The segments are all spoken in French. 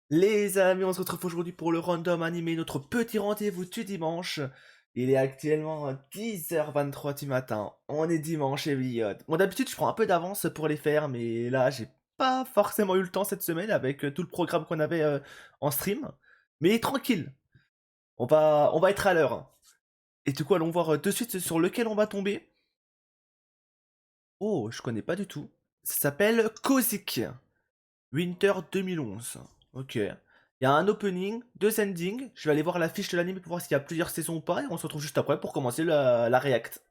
Les amis, on se retrouve aujourd'hui pour le random animé, notre petit rendez-vous du dimanche. Il est actuellement 10h23 du matin. On est dimanche et oui. Bon, d'habitude, je prends un peu d'avance pour les faire, mais là, j'ai pas forcément eu le temps cette semaine avec tout le programme qu'on avait en stream. Mais tranquille, on va être à l'heure. Et du coup, allons voir de suite sur lequel on va tomber. Oh, je connais pas du tout. Ça s'appelle Kozik. Winter 2011. Ok. Il y a un opening, deux endings. Je vais aller voir la fiche de l'anime pour voir s'il y a plusieurs saisons ou pas. Et on se retrouve juste après pour commencer la react.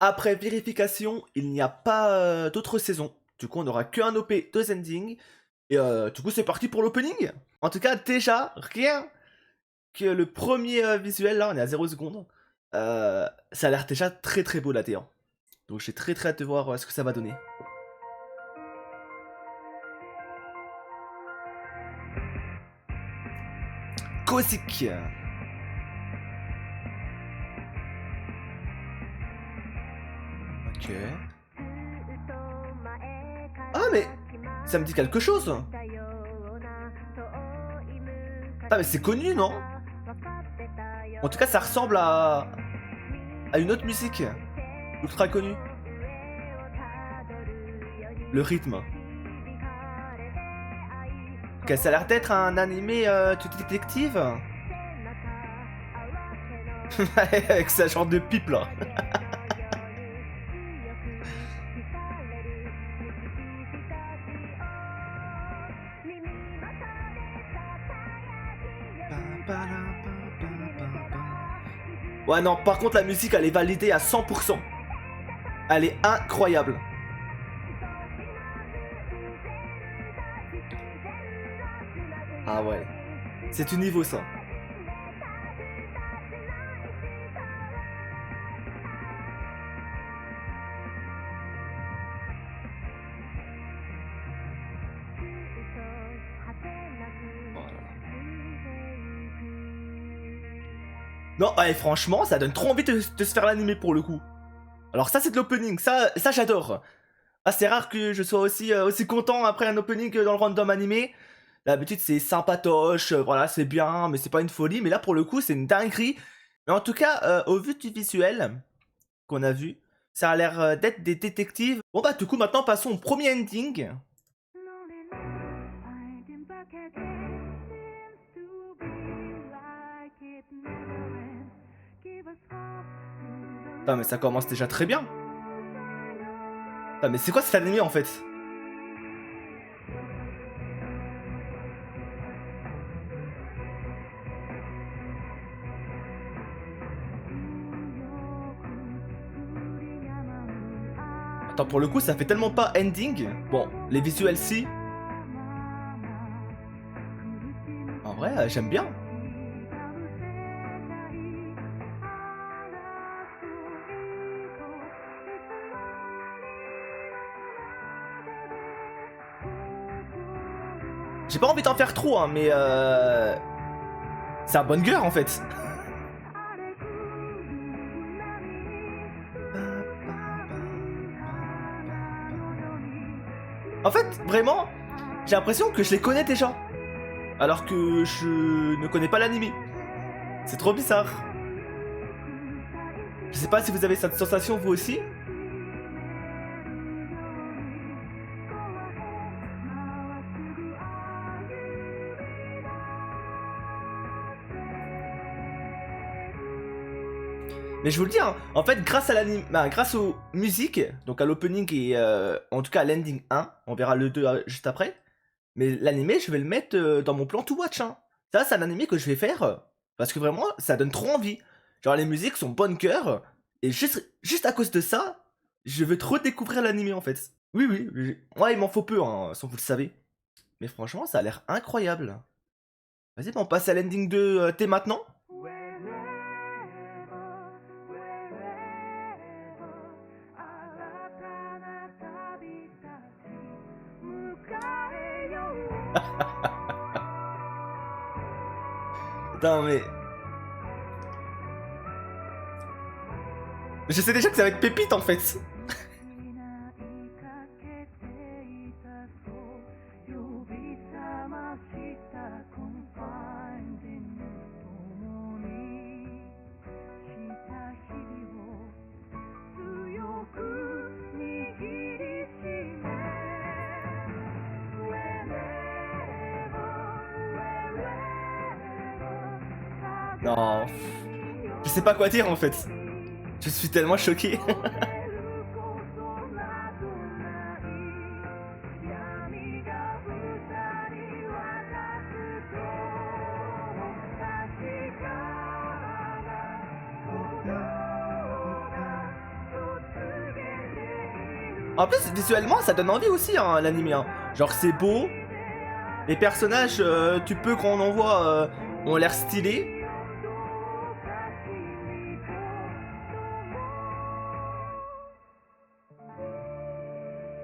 Après vérification, il n'y a pas d'autres saisons. Du coup, on n'aura qu'un OP, deux endings. Et du coup, c'est parti pour l'opening. En tout cas, déjà, rien que le premier visuel, là, on est à 0 secondes. Ça a l'air déjà très très beau la T1. Donc j'ai très très hâte de voir ce que ça va donner. Kozik. Ok. Ah mais ça me dit quelque chose. Ah mais c'est connu non? En tout cas ça ressemble à une autre musique ultra connue. Le rythme. Ok, ça a l'air d'être un animé de détective. Avec sa genre de pipe là. Ouais non, par contre la musique elle est validée à 100%. Elle est incroyable. Ah ouais. C'est du niveau ça. Non, ouais, franchement, ça donne trop envie de se faire l'animé pour le coup. Alors ça c'est de l'opening, ça j'adore. Ah, c'est rare que je sois aussi content après un opening que dans le random animé. D'habitude c'est sympatoche, voilà c'est bien, mais c'est pas une folie. Mais là pour le coup c'est une dinguerie. Mais en tout cas, au vu du visuel qu'on a vu, ça a l'air d'être des détectives. Bon bah du coup maintenant passons au premier ending. Putain mais ça commence déjà très bien. Putain mais c'est quoi cet animé en fait? Attends, pour le coup, ça fait tellement pas ending. Bon, les visuels si. En vrai, j'aime bien. J'ai pas envie d'en faire trop, hein, mais c'est un bonne gueule en fait. En fait, vraiment, j'ai l'impression que je les connais déjà. Alors que je ne connais pas l'anime. C'est trop bizarre. Je sais pas si vous avez cette sensation vous aussi. Mais je vous le dis, hein, en fait, grâce à l'anime, bah, grâce aux musiques, donc à l'opening et en tout cas à l'ending 1, on verra le 2 juste après. Mais l'animé, je vais le mettre dans mon plan to watch. Hein. Ça, c'est un animé que je vais faire parce que vraiment, ça donne trop envie. Genre, les musiques sont bonnes cœur. Et juste à cause de ça, je veux trop découvrir l'animé en fait. Oui, oui. Moi, il m'en faut peu, hein, sans vous le savez. Mais franchement, ça a l'air incroyable. Vas-y, bah, on passe à l'ending de T maintenant. Putain, mais. Je sais déjà que ça va être pépite en fait. Non. Je sais pas quoi dire en fait. Je suis tellement choqué. En plus, visuellement, ça donne envie aussi, hein, l'anime. Hein. Genre, c'est beau. Les personnages, tu peux qu'on en voit, ont l'air stylés.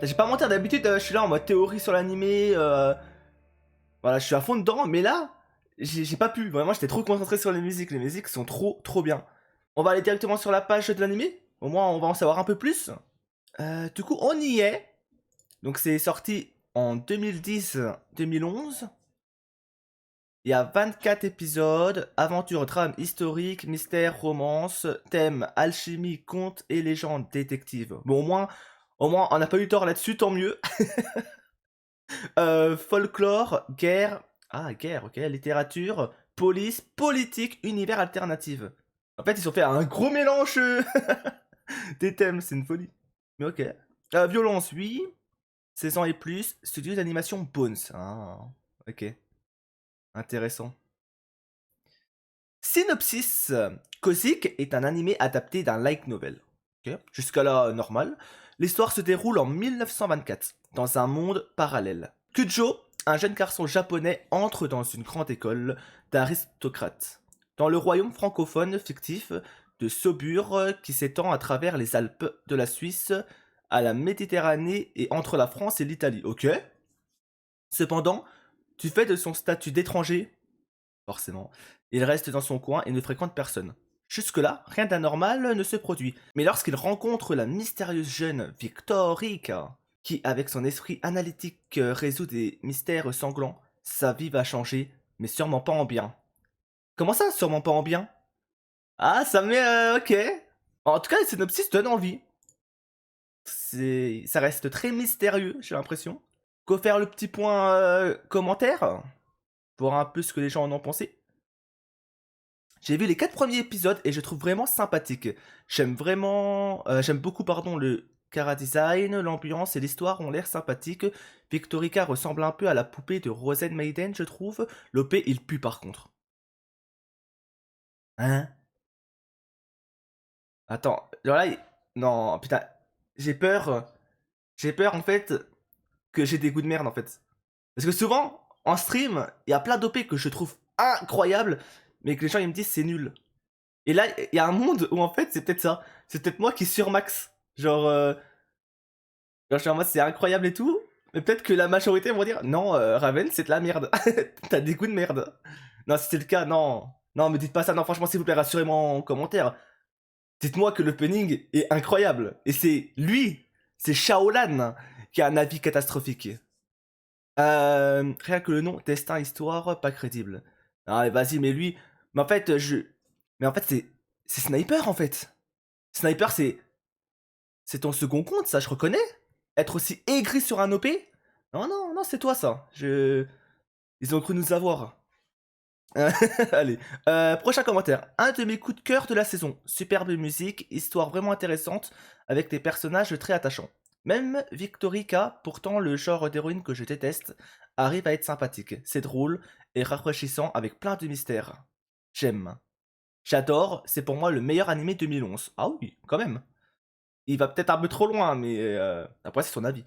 J'ai pas mentir, d'habitude, je suis là en mode théorie sur l'animé. Voilà, je suis à fond dedans. Mais là, j'ai pas pu. Vraiment, j'étais trop concentré sur les musiques. Les musiques sont trop bien. On va aller directement sur la page de l'animé. Au moins, on va en savoir un peu plus. Du coup, on y est. Donc, c'est sorti en 2010-2011. Il y a 24 épisodes, aventure, drame, historique, mystère, romance, thème, alchimie, conte et légende, détective. Bon, au moins, on n'a pas eu tort là-dessus, tant mieux. Folklore, guerre, guerre, ok, littérature, police, politique, univers alternatif. En fait, ils ont fait un gros mélange des thèmes, c'est une folie. Mais ok. Violence, oui. 16 ans et plus, studio d'animation Bones. Ah, ok. Intéressant. Synopsis. Kozik est un animé adapté d'un light novel. Ok. Jusqu'à là, normal. L'histoire se déroule en 1924, dans un monde parallèle. Kujo, un jeune garçon japonais, entre dans une grande école d'aristocrates, dans le royaume francophone fictif de Saumur qui s'étend à travers les Alpes de la Suisse à la Méditerranée et entre la France et l'Italie. Ok. Cependant, du fait de son statut d'étranger, forcément, il reste dans son coin et ne fréquente personne. Jusque-là, rien d'anormal ne se produit. Mais lorsqu'il rencontre la mystérieuse jeune Victorica, qui, avec son esprit analytique, résout des mystères sanglants, sa vie va changer, mais sûrement pas en bien. Comment ça, sûrement pas en bien? Ah, ça me met... ok. En tout cas, le synopsis donne envie. Ça reste très mystérieux, j'ai l'impression. Go faire le petit point commentaire, pour un peu ce que les gens en ont pensé. J'ai vu les 4 premiers épisodes et je trouve vraiment sympathique. J'aime beaucoup pardon le chara design, l'ambiance et l'histoire ont l'air sympathiques. Victorica ressemble un peu à la poupée de Rosen Maiden, je trouve. L'OP il pue par contre. Hein? Attends, genre là, non putain, j'ai peur. J'ai peur en fait que j'ai des goûts de merde en fait. Parce que souvent en stream, il y a plein d'OP que je trouve incroyables, mais que les gens ils me disent c'est nul. Et là, il y a un monde où en fait, c'est peut-être ça. C'est peut-être moi qui surmax. Genre, je suis en mode c'est incroyable et tout. Mais peut-être que la majorité vont dire non, Raven, c'est de la merde. T'as des goûts de merde. Non, si c'est le cas, non. Non, me dites pas ça. Non, franchement, s'il vous plaît, rassurez-moi en commentaire. Dites-moi que l'opening est incroyable. Et c'est lui, c'est Shaolan, qui a un avis catastrophique. Rien que le nom, destin, histoire, pas crédible. Ah, vas-y, mais lui. Mais en fait, Mais en fait, c'est Sniper en fait. Sniper, c'est ton second compte, ça, je reconnais. Être aussi aigri sur un OP. Non, non, non, c'est toi ça. Ils ont cru nous avoir. Allez, prochain commentaire. Un de mes coups de cœur de la saison. Superbe musique, histoire vraiment intéressante, avec des personnages très attachants. Même Victorica, pourtant le genre d'héroïne que je déteste, arrive à être sympathique. C'est drôle et rafraîchissant avec plein de mystères. J'aime. J'adore, c'est pour moi le meilleur animé 2011. Ah oui, quand même. Il va peut-être un peu trop loin, mais après c'est son avis.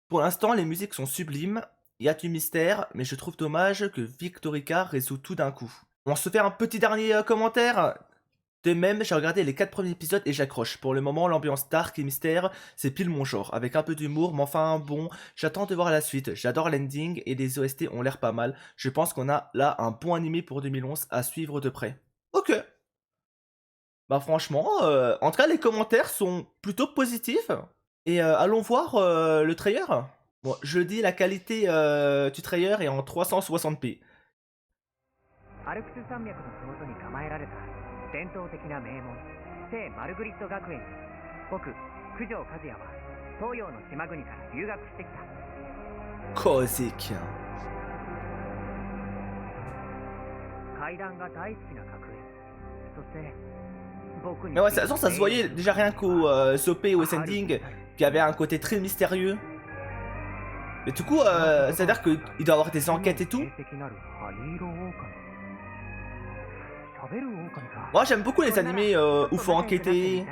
Pour l'instant, les musiques sont sublimes, il y a du mystère, mais je trouve dommage que Victorica résout tout d'un coup. On se fait un petit dernier commentaire. De même, j'ai regardé les 4 premiers épisodes et j'accroche. Pour le moment, l'ambiance dark et mystère, c'est pile mon genre, avec un peu d'humour, mais enfin bon, j'attends de voir la suite. J'adore l'ending et les OST ont l'air pas mal. Je pense qu'on a là un bon animé pour 2011 à suivre de près. Ok. Bah franchement, en tout cas les commentaires sont plutôt positifs. Et allons voir le trailer. Bon, je dis la qualité du trailer est en 360p. アルプス山脈のふもとに構えられた伝統的な名門聖マルグリット学園に僕九条和也は東洋の島国から留学してきた Kozik. 階段が大好きな学園そして僕に Mais ouais, de toute façon, ça se voyait déjà rien qu'au OP et au Sending, qui avait un côté très mystérieux. Mais du coup, c'est-à-dire qu'il doit avoir des enquêtes et tout. Moi, j'aime beaucoup les animés où faut enquêter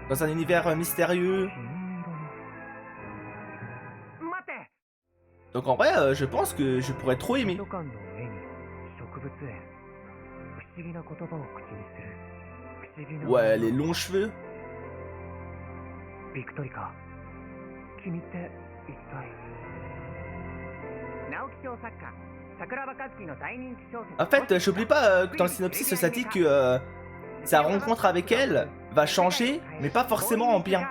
dans un univers mystérieux. Donc en vrai, je pense que je pourrais trop aimer. Ouais, les longs cheveux. ビクトリカ君って一体直木賞作家桜庭和樹の大人気小説 En fait, j'oublie pas que dans le synopsis, ça dit que sa rencontre avec elle va changer, mais pas forcément en bien.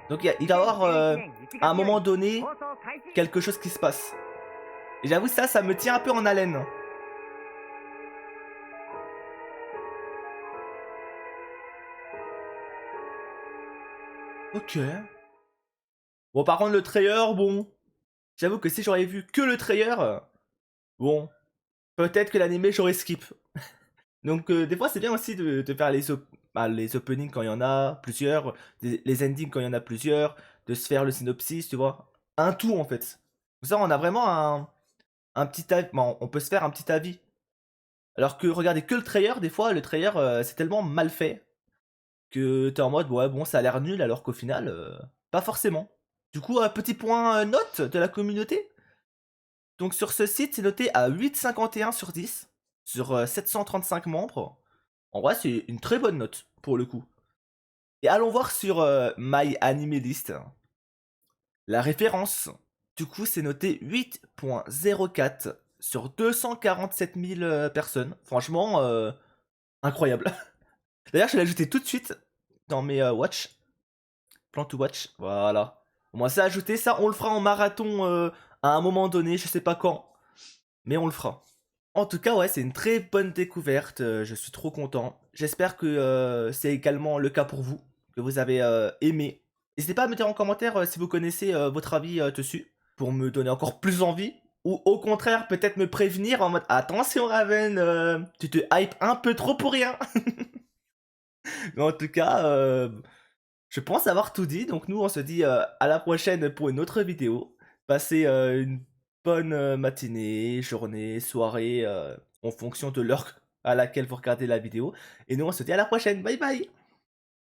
Donc il doit y avoir à un moment donné quelque chose qui se passe. Et j'avoue, ça me tient un peu en haleine. Ok. Bon, par contre, le trailer, bon. J'avoue que si j'aurais vu que le trailer, bon, peut-être que l'animé j'aurais skip. Donc des fois c'est bien aussi de faire les openings quand il y en a plusieurs, les endings quand il y en a plusieurs, de se faire le synopsis, tu vois. Un tout en fait. Comme ça on a vraiment un petit avis, bon, on peut se faire un petit avis. Alors que regarder que le trailer, des fois le trailer c'est tellement mal fait que t'es en mode ouais bon ça a l'air nul alors qu'au final pas forcément. Du coup un petit point note de la communauté. Donc sur ce site, c'est noté à 8,51 sur 10, sur 735 membres. En vrai, c'est une très bonne note, pour le coup. Et allons voir sur My Anime List. La référence, du coup, c'est noté 8,04 sur 247 000 personnes. Franchement, incroyable. D'ailleurs, je vais l'ajouter tout de suite dans mes watch. Plan to watch, voilà. Au moins, c'est ajouté. Ça, on le fera en marathon à un moment donné, je sais pas quand. Mais on le fera. En tout cas, ouais, c'est une très bonne découverte. Je suis trop content. J'espère que c'est également le cas pour vous, que vous avez aimé. N'hésitez pas à me dire en commentaire si vous connaissez votre avis dessus, pour me donner encore plus envie. Ou au contraire, peut-être me prévenir en mode attention Raven, tu te hype un peu trop pour rien. Mais en tout cas, je pense avoir tout dit. Donc nous, on se dit à la prochaine pour une autre vidéo. Passez une bonne matinée, journée, soirée, en fonction de l'heure à laquelle vous regardez la vidéo. Et nous, on se dit à la prochaine. Bye bye.